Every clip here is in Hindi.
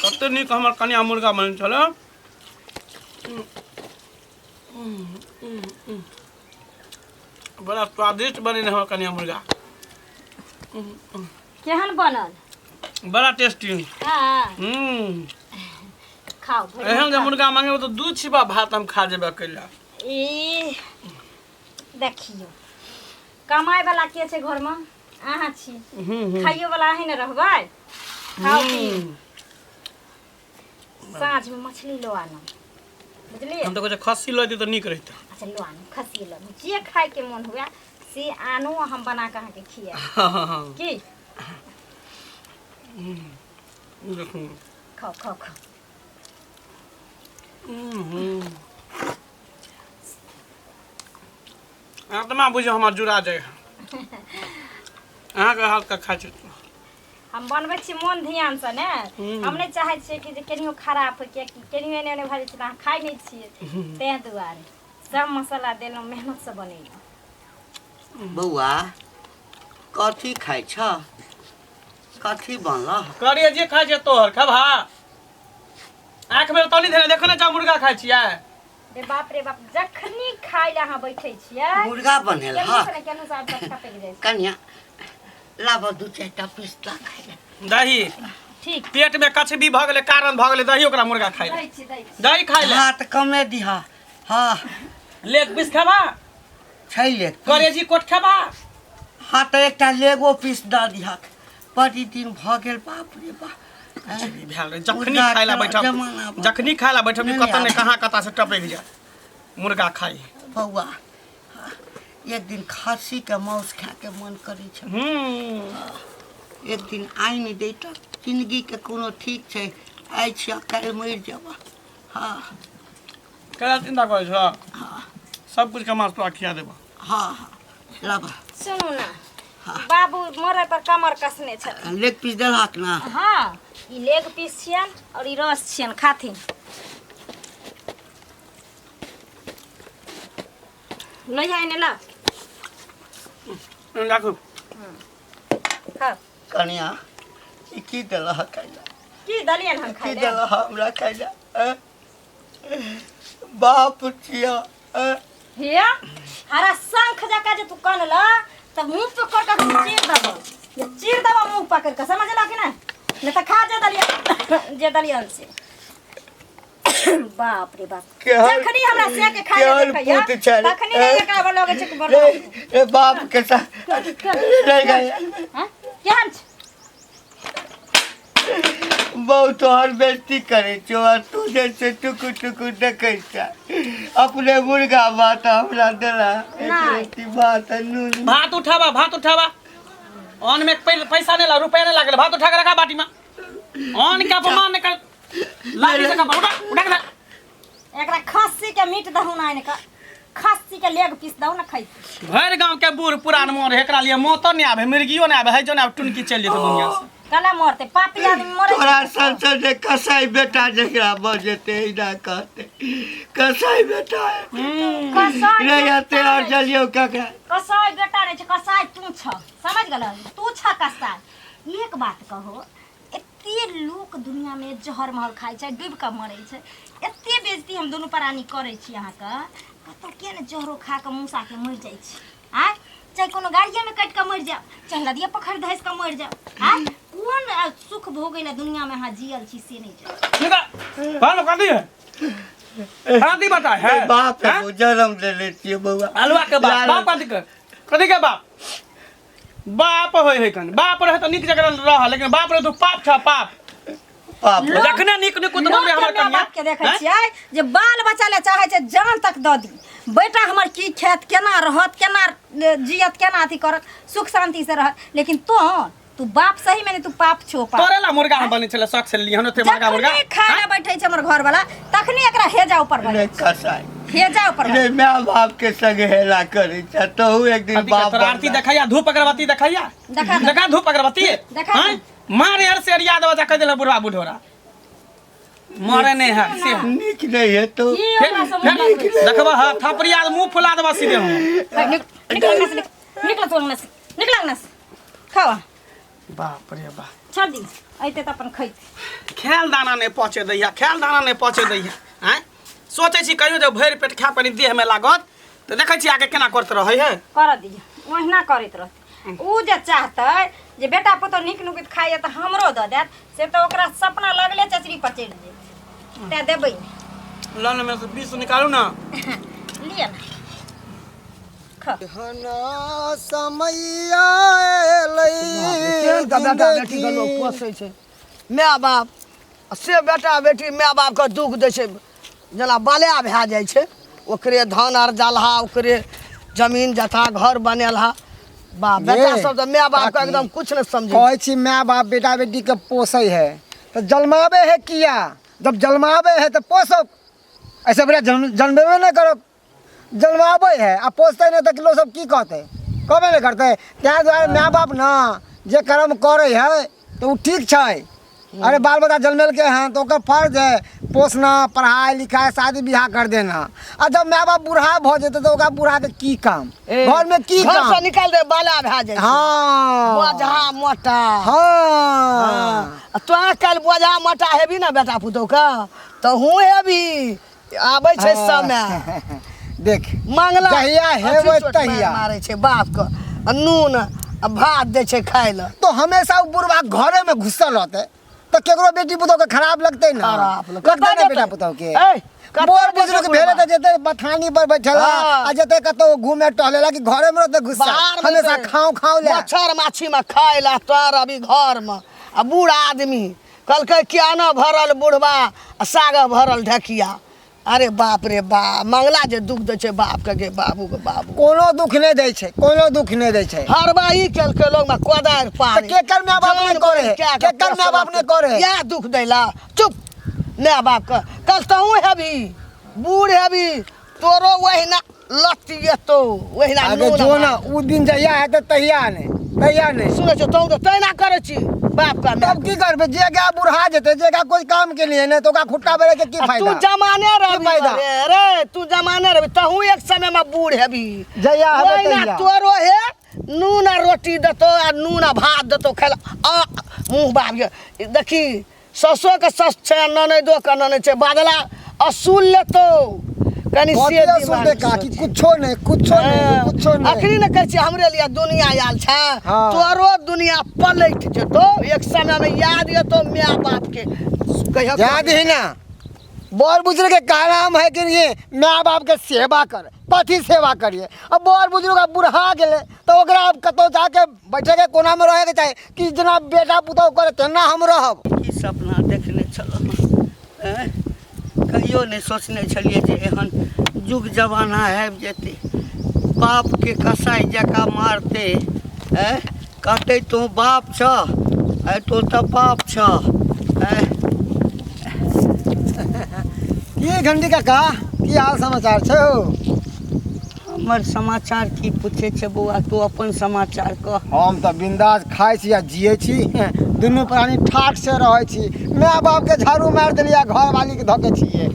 कते नीक हमर कन्या मुर्गा बन छल। बड़ा स्वादिष्ट बने हमर कन्या मुर्गा। केहन बनल? बड़ा टेस्टी। हाँ खाओ एहन जे मुर्गा मांगे तो 2 छिपा भात हम खा जेबे कैला। ई देखियो कमाई वाला के छे घर में? अहाँ छी। खाइयो वाला अहीं न रहबै। खाओ पी। साँझ में मछली लो आना, बुझलिए? हम तो कुछ खस्सी लो दी तो निक रहता। अच्छा लो आना, खस्सी लो, जे खाए के मन हुआ से आनो, हम बना के अहाँ के खिया। की देखो खाओ खाओ खाओ। आत्मा बुझो हमार जुड़ा जाए। अहाँ के हाथ का खा छै। हम बनबै छी मन ध्यान से ने। हम नहीं चाहे छियै कि जे केनियो खराब हो के, केनियो एने भऽ जाइ छै अहाँ खाइ नहीं छियै। तें दुआरे सब मसाला देलहुँ, मेहनत से बनेलहुँ। बौआ कथी खाइ छ? कथी बनल? करिए जे खाइ छै तोहर खबा। आँख में तनी धरे देखो ने, जा मुर्गा खाइ छियै। रे बाप रे बाप, जखनी खाइ ले अहाँ बैठे छियै मुर्गा बनेल ह केनो साहब सब खपे जाइ छै। कन्या लाबो 2-4टा पिस्ता खाइ ले। दही ठीक, पेट में कचबी भ गेलै, कारण भ गेलै, दही ओकरा मुर्गा खाइ ले। दै छी दै छी। दही खाइ ले। हाथ कमे दिहा। हाँ लेग पीस खबा। छै ले। करेजी कोट खबा। हाँ तो एकटा लेगो पीस द दिहा। बड़ी दिन भ गेल, बाप रे बाप। जखनी खाइ ला बैठब, जखनी खाइ ला बैठब कत ने कहाँ कता से टपक जाए मुर्गा खाई। बौआ एक दिन खस्सी के मांस खाए के मन करे छ। एक दिन आइन देता, जिंदगी के कोनो ठीक छै। आइ छिया काल्हि मरि जाबा। हाँ करा चिंता करै छ? हाँ सब कुछ के मांस तोरा खिया देबा। हाँ हाँ लाबा। सुनू ना, बाबू मरे पर कमर कसने छ। लेग पीस देलक ना? हाँ, ई लेग पीस छियन और ई रस छियन, खाथिन। लइ जाए ने ला। राखू। खाओ। कन्या ई की देलह खाइला? की दलियन हम खाइ की ले? देलह हमरा खाइला? बाप छिया। हिया हरा शंख जका जे तू कनला तब मुंह पे कर के चीर दबो। ये चीर दबो मुंह पकड़ के, समझला कि ना? ने त खा जे दलियन, जे दलियन से। बाप रे बाप, जखनी हमरा से के खाए देखैया तखनी नहीं एकरा बोलोगे छै बड़। ए बाप के साथ रह गया। हां केहन छ? बहुत तोहर बेइज्जती करे छो, और तू जैसे टुकु टुकु देखै छ। अपने मुर्गा भात हमरा देला। एक बात नून भात उठावा, भात उठावा। ऑन में पैसा नहीं ला, रुपया नहीं लागल। भात उठा के रखा बाटी में। ऑन का अपमान नहीं कर। लाठी से का उठा उठा के। एकरा खस्सी के मीट दहु ना, इनका खस्सी के लेग पीस दहु ना खाई। भर गांव के बूढ़ पुरान मोर एकरा लिए मौत नहीं आवे, मिर्गियो नहीं आवे, है जो ना टुनकी चल जेते दुनिया से। कला मरते, पापी आदमी मरे। तोरा संसद में कसाई बेटा जकरा बजते इना कहते कसाई बेटा है। कसाई रे आते और जलियो ककरा। कसाई बेटा नहीं छ, कसाई तू छ। समझ गल? तू छ कसाई। एक बात कहो, एते लोग दुनिया में जहर महल खाइ छै, डूब के मरै छै। एते बेइज्जती हम दोनों प्राणी करै छी अहाँ के। कतो के ने जहरो खा के मूसा के मर जाइ छै। आ चाहे कोनो गाड़िया में कट के मर जाओ, चाहे नदिया पोखर धस के मर जाओ। आ कौन सुख भोगै ला दुनिया में अहाँ जियल छी से नहीं जाने। निका भालो कर दिए। हाथी बता है बाप है वो जन्म ले लेती है बउआ। अलवा के बाप, बाप कथी के बाप? बाप होय है कन। बाप रहे तो निक जगह रह, लेकिन बाप रहे तो पाप छ, पाप। पाप जखने निक निक तो हमरे हमर कन्या बाप के देखै छियै जे बाल बच्चा ले चाहे छै जान तक द दी। बेटा हमर की खेत, केना रहत, केना जियत, केना अथी करत, सुख शांति से रहत। लेकिन तू बाप सही में तू पाप छो। पाप तोरे ला मुर्गा हम बने छले, शौक से लिए हन ओते मुर्गा मुर्गा खाए बैठे छै हमर घर वाला, तखनी एकरा हेजा ऊपर बने कसाई। हेजा ऊपर रे माय बाप के संग हेला करे छ। तो एक दिन बाप आरती दिखाया, धूप अगरबत्ती दिखाया। देखा धूप अगरबत्ती। हां मारे हर से याद बजा कह देला बुढ़वा बुढ़ोरा। मरे नहीं है से निक नहीं है तो देखबा हां थपरिया मुंह फुला देबा सीधे हम। निकल तो न निकल न खावा। बाप रे बाप छोड़ दी अइते त अपन खैत खायल दाना नहीं पहुँचे दैया खायल दाना नहीं पहुँचे दैया आँय सोचे छी कहियो जब भरि पेट खा पानी देह में लागत तो देखे छी आगे केना करते रहे है कर दी ओहिना करैत रहते उ जे चाहतै जे बेटा पुतो नीक नुकित खाइए त हमरो द देत से त ओकरा सपना लगले चचरी पर चढ़ि जेत ते देबै लन में से 20 निकालू ना लिया ना ख हना समैया बेटा बेटी के लोग पोसै छै माय बाप से बेटा बेटी माय बाप के दुख दै छै जेना बाल्या भए जाइ छै ओकरे धान आर जालहा ओकरे जमीन जथा घर बनेलहा बाप बेटा सब तो माय बाप के एकदम कुछ नहीं समझे कहै छी माय बाप बेटा बेटी के पोसै है तो जन्मावे है किया जब जन्मावे है तो पोसब ऐसे बड़ा जन्मेबे नहीं करब जन्मावे है आ पोसते नहीं तो लोग सब की कहते कहबे नहीं करते त्या दुआरे माय बाप ना जे कर्म करे है तो वो ठीक छै अरे बाल बच्चा जन्मेल के हैं तो ओकर फर्ज है पोसना पढ़ाई लिखाई शादी ब्याह कर देना और जब माय बाप बूढ़ा भ जेते तो ओकरा बूढ़ा के की काम घर में की घर काम से निकाल दे बाला भए जाइ छै हाँ बोझा मोटा हाँ तो कल बोझा मोटा हेबी ना बेटा पुतौ का तो हूँ हेबी आबै छै समय देख मंगला जहिया हेबै अथी चोट तहिया। मारै छै बाप के आ नून आ भात दै छै खाय ले तो हमेशा उ बुढ़वा घरे में घुसल रहते तो केकरो बेटी पुतौ के खराब लगते ना खराब लगते ना कतऽ बेटा जेतै? पुतौ के ए, कतऽ बोर जेतै बुजुर्ग बुढ़वा? भेले तो जेते बथानी पर बैठला हाँ। आ जेते कतो घूमे टहलेला कि घरे में रहते घुसल बाहर में हमेशा ते खाओ ले मच्छर माछी में खाय ला तर अभी घर में आ बूढ़ आदमी कहलकै कियाना भरल बुढ़वा आ साग भरल ढकिया अरे बाप रे बाप मंगला जे दुख दै छै बाप के गे बाबू के बाबू कोनो दुख नहीं दै छै कोनो दुख नहीं दै छै हरबाई केलकै लोग में कोदारि तो पानी केकर माय बाप ने करे केकर माय बाप ने करे या दुख दैला चुप माय बाप के कल तहूँ हेबी बूढ़ हेबी तोरो वहीना लतिये तो वहीना आगे जो ना उ दिन जहिया है तहिया नहीं सुनै छौ तहूँ तो तहिना करै छी बाप का माय तब की करबे जे गा बुढ़ा जेते जे गा कोई काम के लिए नहीं तो का खुट्टा बेरे के की तू फायदा जमाने रही फायदा? रे तू जमाने रही तहूँ एक समय में बूढ़ हेबी जहिया हेबे ओहिना तहिया। तोरो हे नून आ रोटी देतो आ नून आ भात देतो खाइला आ मुँह बाब देखी ससो के सस छै ननैदो के ननैद छै बादला असूल लेतो कनी से बतिया सुन दे का कि कुछो नहीं अखनी न कहै छी हमरे लिए दुनिया आयल छै हाँ। तोरो दुनिया पलट जेतो एक समय में याद येतो माय बाप के कहियो याद ही ना बड़ बुजुर्ग के काम है कि ये माँ बाप के सेवा कर कथी सेवा करिए अब बड़ बुजुर्ग अब बुढ़ा गेले तो ओकरा अब कतौ जाके बैठे के कोना में रहे के चाहे कि जना बेटा पुतौ करे तेना हम रहब ई सपना देखने छलहुँ हैं? कहियो नहीं सोचने छलिए जे एहन युग जमाना आबि जेतै बाप के कसाई जकाँ मारते हैं? कहते तू बाप छ तो तऽ बाप छ हैं? की घंटी काका की हाल समाचार छौ हमर समाचार की पूछे छे बौआ तू अपन समाचार कह हम तो बिंदास खाइ छी आ जिए छी दुनू प्राणी ठाक से रहे छी माँ बाप के झाड़ू मार देलिया घर वाली के धके छिए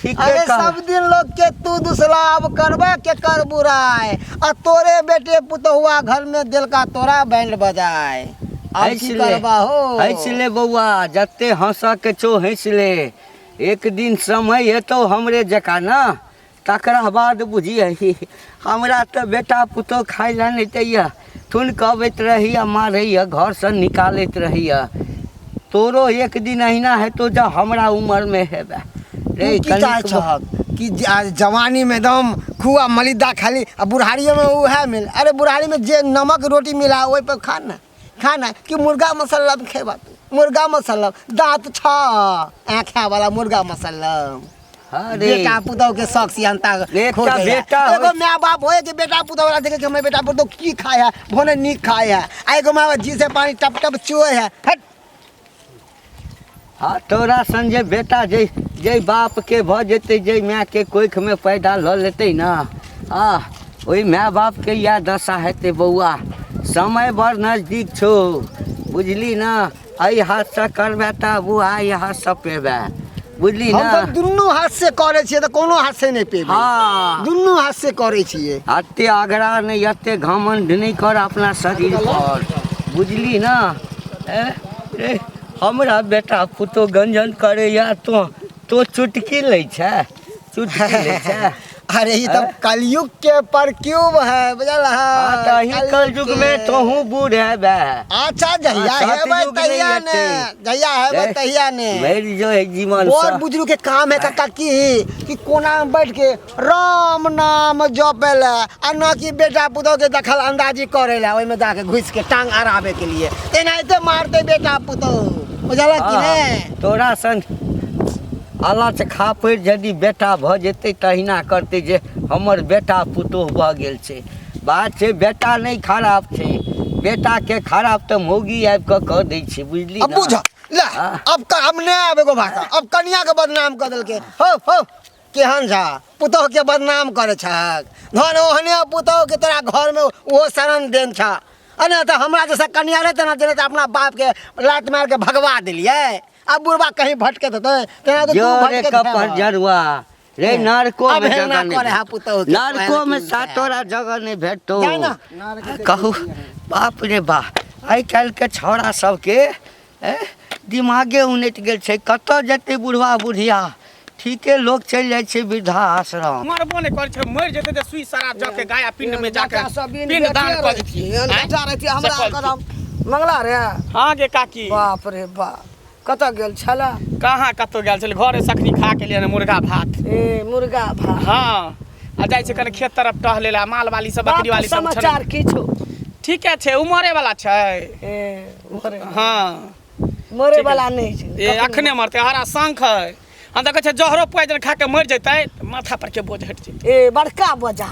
ठीके अरे कहल। सब दिन लोग के तू दुसलाब करबे के कर बुराई आ तोरे बेटे पुतहुआ घर में दिल का तोरा बैंड बजाए अब की करबा हो हंस ले बौआ जते हंस के छो हंस ले एक दिन समय हेतौ हमरे जका ना तकरा बाद बुझिए हमरा तो बेटा पुतौ खाइ ला नहीं दैया थुन कहबैत रहिया मारैया घर से निकालैत रहिया तोरो एक दिन अहिना हेतौ जब हमरा उम्र में हेबे रे तू की चाहे छहक कि जवानी में दम खुआ मलिदा खाली आ बुढ़ारियों में उहे मिल अरे बुढ़ारी में जे नमक रोटी मिला ओइ पे खाना कि मुर्गा मसाला खेबा तू मुर्गा मसाला दांत छ आँखा वाला मुर्गा मसाला अरे बेटा पुतौ के शौक सियानता खो बेटा गया। बेटा एगो माँ बाप होए कि बेटा पुतौ वाला देखे कि हमें बेटा पुतौ की खाया भोने नीक खाया आ एगो माँ जी से पानी टप टप चुए है हट हाँ तोरा संजय बेटा जय बाप के भ जेतै जय माँ के कोख में पैदा ल लेतै ना ओहि माँ बाप के इएह दशा हेतै बौआ समय बड़ नजदीक छौ बुझली ना एहि हाथ से करबे तऽ बुआ हाथ से पेबे बुझली हम ना तो दुनू हाथ से करे छियै तो कोनो हाथ से नहीं पेबै हाँ दुनू हाथ से करे छियै अते आग्रह नहीं अते घमंड नहीं कर अपना शरीर पर बुझली ना रे हमरा बेटा पुतो गंजन करे या तो चुटकी लै छै चुटकी लै छै अरे ये तब कलयुग के परक्यूब है बुझल तही कलयुग में तोहू बूढ़ है बे अच्छा जहिया हेबै तहिया ने जहिया हेबै तहिया ने मेरी जो है जीवन और बुजुर्ग के काम है काका कि कोना में बैठ के राम नाम जपेला आ न कि बेटा पुतोह के दखल अंदाजी करेला ओइ में जाके घुस के टांग अड़ाबे के लिए एनाहिते मारते बेटा पुतोह बुझल कि ने तोरा सन अलच खा पड़ि यदि बेटा भऽ जेतै तहिना करतै जे हमर बेटा पुतोह भऽ गेल छै बात छै बेटा नहीं खराब छै बेटा के खराब तऽ मौगी आबि कऽ कह दै छै बुझली अब बुझ ले अब काम ने आबे गो भाषा अब कन्या के बदनाम कर देलके हो केहन झा पुतोह के बदनाम करे छक धन ओहने पुतोह के तोरा घर में वो शरण देन छ अने तो हमरा जैसा कन्या रहते ना देने तो अपना बाप के लात मार के भगवा दिलिए अब बुढ़वा कहीं भटकत होते तेना तो तू जोरे भटकत कपर जरुआ रे नरको अब में हेलना जगह करे हा नहीं पुतोह के नरको में सातोरा जगह नहीं भेटो जाए ना। कहू बाप रे बा आइ काल्हि के छौड़ा सबके दिमागे उनट गेल छै कतऽ जेतै बुढ़वा बुढ़िया ठीके लोग चलि जाइ छै वृद्धाश्रम मरबो नहीं करे छै मर जेते त सुई शराब जाके गाया पिंड में जाके पिंड पिंड दान कर दितिए बेटा रहती हमरा कदम मंगला रे हां गे काकी बाप रे बाप कतऽ गेल छला कहाँ कतौ गेल छल घरे सखनी खा के लिए मुर्गा भात ए मुर्गा भात हाँ आ जाइ छै कने खेत तरफ टहले ला माल वाली सब बकरी वाली सब समाचार किछो ठीके छै उमरे वाला छै ए मरे हाँ मरे वाला नहीं छै ए अखने मरते हरा शंख है हम देखै छै जहरो पोइजन खा के मर जैतै माथा पर के बोझ हट जैतै ए बड़का बोझा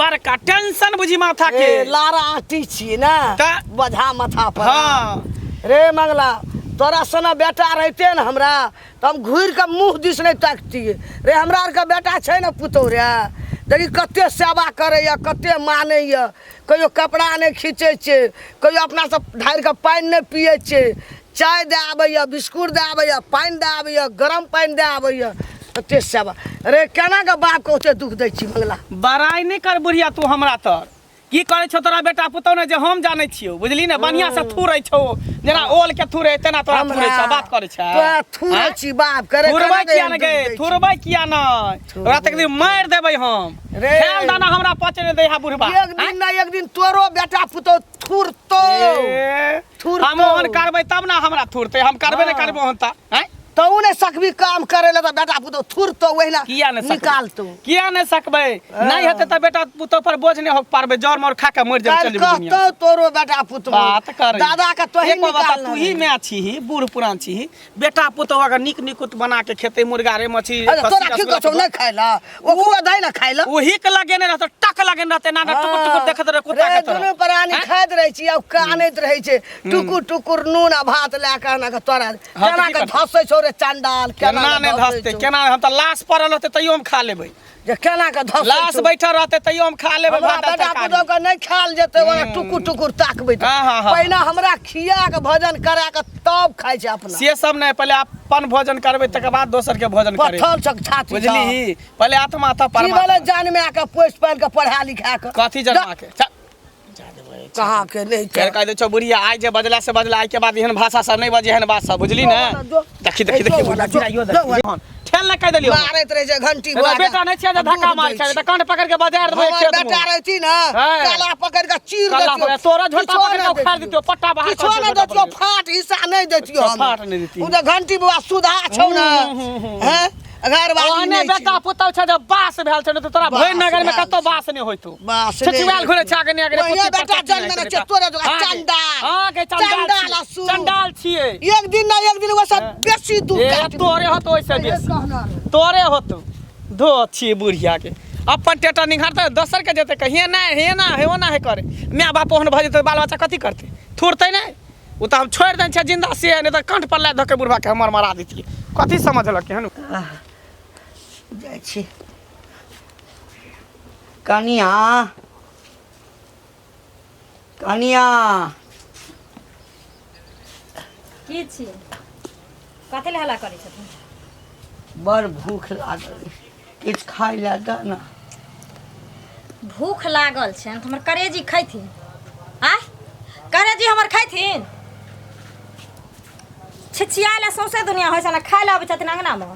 बड़का टेंशन बुझी माथा के ए लारा आटी छी ना त- बोझा माथा पर हाँ रे मंगला तोरा सना बेटा रहते न हमरा तो हम घूर के मुंह दिस नहीं ताकतिए रे हमरा आर के बेटा छै न पुतोह रे देखी कते सेवा करैया कते मानैया कहियो कपड़ा नहीं खींचे छै कहियो अपना सब ढारि के पानि नहीं पिए छै चाय दे आबैया बिस्कुट दे आबैया पानि दे आबैया गरम पानि दे आबैया कते सेवा रे केना के बाप के ओते दुख दै छी मंगला बड़ाई नहीं कर बुढ़िया तू हमरा तर की करे छौ तोरा बेटा पुतौ ने जे हम जाने छियो बुझली ने बढ़िया से थुरै छौ जेना ओल के थुरै तेना तोरा थुरै छ बात करे छ तोरा थुरै छी बाप करे थुरबै किया न गे थुरबै किया न ओरा तक दिन मार देबै हम रे। खेल दाना हमरा पचे ने देहा बुढ़बा एक दिन ना एक दिन तोरो बेटा पुतोह थुरतो थुरतो। हम ओहन करबै तब ना हमरा थुरते हम करबे नहीं करबो ओहन ता हैं तो ने सकबी काम करे ले तो बेटा पुतोह थुरतो वहिना किया नहीं निकालतो किया नहीं सकबै नहीं हेते त बेटा पुतो पर बोझ नहीं हो पारबे जर मर खा के मर जाब चल कहतो दुनिया तोरो बेटा पुतोह बात कर दादा का तो ही एक बात बता, निकाल तू ही मैं छी बूढ़ पुरान छी बेटा पुतो अगर निक निकुत बना के खेते मुर्गा रे मछली तोरा की कछो नहीं खाइला ओकरो दई ना खाइला वही के लगे नहीं रहते टक लगे रहते ना टुकुर टुकुर देखत रहे कुत्ता रे के तरह दुनू प्राणी खाइत रहे छी अब कानैत रहे छै टुकुर टुकुर नून आ भात लए के आना के तोरा हाँ, केना की के करतै? धसै छौ रे चंडाल केना नहीं धसते केना हम तो लाश पड़ल रहते तैयो हम खा लेबै जे केना के धसै लाश छौ। बैठल रहते तैयो हम खा लेबै हमरा भात दाल बेटा तरकारी। पुतोह के नहीं खायल जेतै ओना टुकुर टुकुर ताकबै त। हाँ, हाँ, हाँ। पहिने हमरा खिया के भोजन करा के तब खाइ छै अपना से सब नहीं पहले अपन भोजन करबै तकर बाद दोसर के भोजन करबै पत्थर छक छाती बुझली पहले आत्मा था की परमात्मा वाला जान में आके पोस्ट पाल के पढ़ा लिखा के कथी जन्मा के चल कहाँ के नहीं फेर कह दे छौ बुढ़िया आइ जे बजला से बजला आइ के बाद एहन भाषा सब नहीं बजे एहन बात सब बुझली ने देखी देखी देखी बुढ़िया गिराइयो दे ठेल ना कह देलियो मारैत रहे छै घंटी एगो बेटा नहीं छै जे धक्का मार छै त कान पकड़ के बजार देबै हमर खेत बेटा में रहती ना हाँ। काला पकड़ के चीर काला देतियो पकड़ तोरा झोटा पकड़ के उखाड़ दितियो पट्टा बाहर किछो कर न दितियो देतियो फाट हिस्सा नहीं देतियो अच्छा, हम फाट नहीं देतियो। उ त घंटी बुआ सुधा छौ ना हैं घर वाली ओहने नहीं बेटा पुतौ छै जब बास भेल छै न त तोरा भरि नगर में कतो बास नहीं होइतो बास छछुआल घुरे छ आगे आगे ये बेटा जन्म ने छै तोरे जगह चंडाल हां के चंडाल असुर। चंडाल छिए एक दिन ना एक दिन वो सब बेसी दुख ए काट तोरे होतो ओइसे बेसी तोरे होतो धो छी बुढ़िया के अपन टेटा निघारते दोसर के जेते कहिए ना हे ना हे ना हे करे माय बाप ओहन भ जेते बाल बच्चा कथी करते थुरते नहीं उ त हम छोड़ देन छै जिंदा से नहीं त कंठ पर ला धके बुढ़वा के हमर मारा देतिए कथी समझलक हनु जाइ छी कनिया कनिया की छियै कथी ले हल्ला करै छथिन बड़ भूख लागल, किछु खाइ लए दऽ ने। भूख लागल छै तऽ हमर करेजी खैथिन। आय करेजी हमर खैथिन। छिछिया ले सौंसे दुनिया होइ छै ने, खाय लए अबै छथिन अङ्गनामे,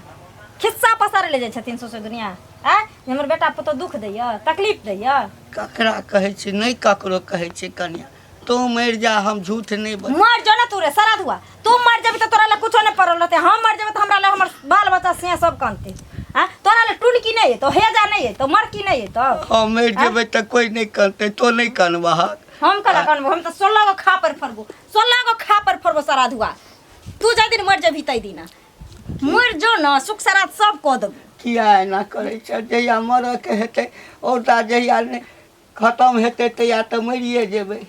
खिस्सा पसारे ले जाइ छथिन सौंसे दुनिया। आय हमर बेटा पुतहु दुख दैया, तकलीफ दैया। ककरा कहै छी, नहि ककरो कहै छी कन्या। तू मरि जा, हम झूठ नहीं बोल। मर जो ना तू रे सराध हुआ। तू मर जेबी तो तोरा ले कुछो नहीं पड़ल रहते। हम मर जेबे तो हमरा ले हमर बाल बच्चा से सब कानते। हां तोरा ले टुनकी नहीं है तो हेजा नहीं है तो मरकी नहीं है तो हम मर जेबे तो कोई नहीं करते, तो नहीं कनबा। हम कला कनबो, हम तो 16 गो खा पर फरबो, 16 गो खा पर फरबो सराध हुआ। तू जा दिन मर जेबी तई दिन मर जो ना, सुख सराध सब क देबो। किया एना करे छ? जहिया मरऽ के हेतै औता, जहिया ने खत्म हेतै तहिया तऽ मरिए जेबै।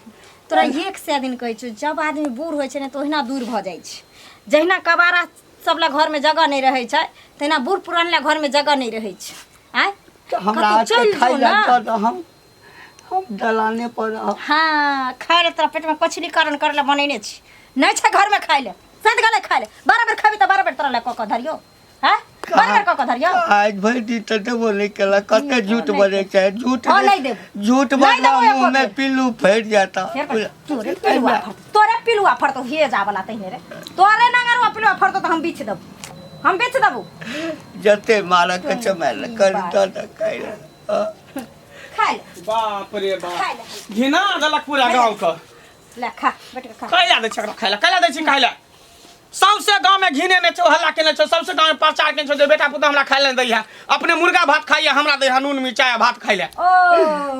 तोरा एक से दिन कहै छ, जब आदमी बूढ़ होइ छै ने तो ओहिना दूर भ जाइ छै। जहिना कबारा सब ला घर में जगह नहीं रहै छै, तहिना बूढ़ पुरान ला घर में जगह नहीं रहै छै। आय तऽ हमरा आके खाइ लए दऽ दऽ, हम दलाने पर रहब। हाँ खाए ले तोरा पेट में कचरी कारण करे ला बनैने छी, नहीं छै घर में खाए ले। सद गले खाए ले, बराबर खाबी त बराबर तोरा ला क धरियो। हैं बराबर क धरियो। आज भरि दिन तऽ देबो नहीं केला, कते झूठ बजै छै। झूठ हाँ नहीं देबो, झूठ बजला मुंह में पिल्लू फैट जाता। तोरे पिलुआ फरतो हे जा वाला तहिने रे। तोरे नंगरवा पिलुआ फरतो त हम बेच देबो, हम बेच देबो। जते मारा के चमेल कर दऽ खाइ ले। खाए ले बाप रे बाप, खाए ले घिना देलक पूरा गाँव का। ले खा बेटा खा। कैला दै छै खाइला, कैला दै छै खाइला? सबसे गांव में घिने ने छो, हल्ला केने छो, सबसे गांव में प्रचार केने छो जे बेटा पुतहु हमरा खाइ ले दैया, अपने मुर्गा भात खाइया, हमरा दैया नून मिर्चाई भात खाइ ले। ओ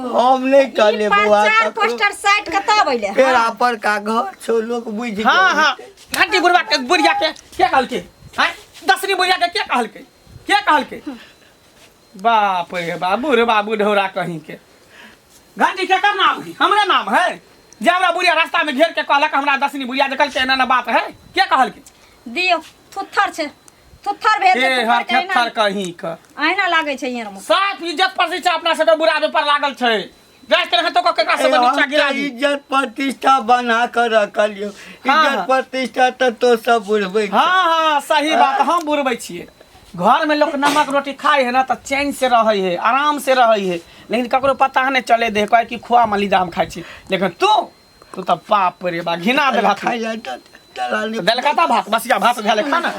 हम नहीं कहले बुआ, प्रचार पोस्टर साइड कता बैले। पेड़ा पर का घर छो, लोग बुझ गए। हाँ हाँ घंटी बुढ़वा के बुढ़िया के कहल के? हैं दसरी बुढ़िया के कहल के? कहल के? बाप रे बाबू रे बाबू ढोरा कहीं के। घंटी के कर नाम है? हमरे नाम है जे हमरा बुढ़िया रास्ता में घेर के कहलक हमरा दसनी बुढ़िया देखल के एना बात है? के कहल के? दियो थुत्थर छे, थुत्थर भेल छे, ए हर थर कहीं का आईना लागे छे यहाँ में। साफ इज्जत प्रतिष्ठा अपना सबके बुढ़ावे पर लागल छै। गैस के तो केकरा सब नीचा गिरा दी। इज्जत प्रतिष्ठा बना कर रखलियो। इज्जत प्रतिष्ठा तो सब बुढ़बै। हाँ हाँ सही बात, हम बुढ़बै छियै। घर में लोग नमक रोटी खाए है ना तो चैन से रहे है, आराम से रहे है, लेकिन ककरो पता नहीं चले दे कहे कि खुआ मलिदा हम खाई छी। लेकिन तू तो बाप रे बा घिना देला खाइ ले दलाली देलका भात बसिया भात भेले खाना।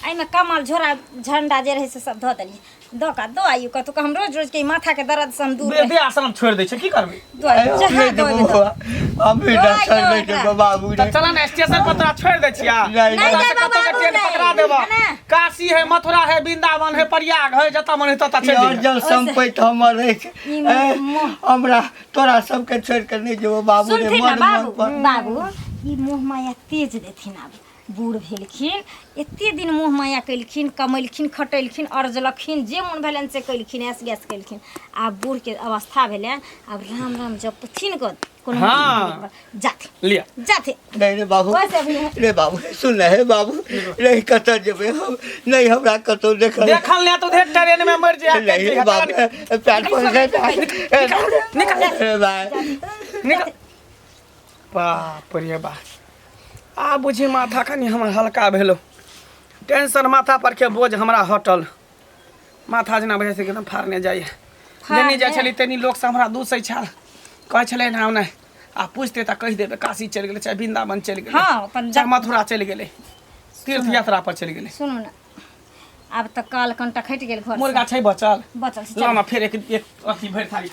आई में कमल झोरा झंडा जे रहे से सब धो देली। दो का दो आयु का तो हम रोज रोज के माथा के दर्द से हम दूर बे आश्रम छोड़ दे छै की करबे? दो आयु जहां दो हम भी डॉक्टर नहीं के बाबू रे। चला ना स्टेशन पर तोरा छोड़ दे छिया। नहीं, नहीं, कतो के ट्रेन पकड़ा देबो। काशी है, मथुरा है, वृंदावन है, प्रयाग है, जता मन है तता चल और दे। जब संपैत हमर रहे छै, हमरा तोरा सबके छोड़ के नहीं जेबो बाबू रे। सुनथिन ना मन बाबू, बाबू ई मोह माया तेज देथिन। अब बूढ़ भेलखिन, एते दिन मोह माया कलखिन, कमैलखिन, खटैलखिन, अर्जलखिन, जे मन भेलन से कलखिन, ऐस गैस कलखिन। आब बूढ़ के अवस्था भेलै, अब राम राम जपथिन को कोनो हाँ। जाथे लिया जाथे। नहीं रे बाबू, वैसे भी है। रे बाबू सुन हे बाबू, नहीं कतऽ जेबै हम? नहीं हमरा कतौ देखल ने तो देख ट्रेन में मर जा। नहीं बाबू, पैर पर निकल रे भाई। निकल। बाप रे बा, आ बुझी माथा कनी हमर हल्का भेलो, टेंशन माथा पर के बोझ हमरा हटल। माथा जना बजे से एकदम फाड़ने जाइए। जनी जाइ छली तनी लोग से हमरा दूसै छल, कहै छलै ना नै आ पूछते त कहि देबे काशी चल गेलै, चाहे वृंदावन चल गेलै, हाँ अपन चाहे मथुरा चल गेलै, तीर्थ यात्रा पर चल गेलै। सुनू ना, अब तक काल कंटा खटि गेल घर से। मुर्गा छै बचल बचल से लामा फेर एक अथी भरि थाली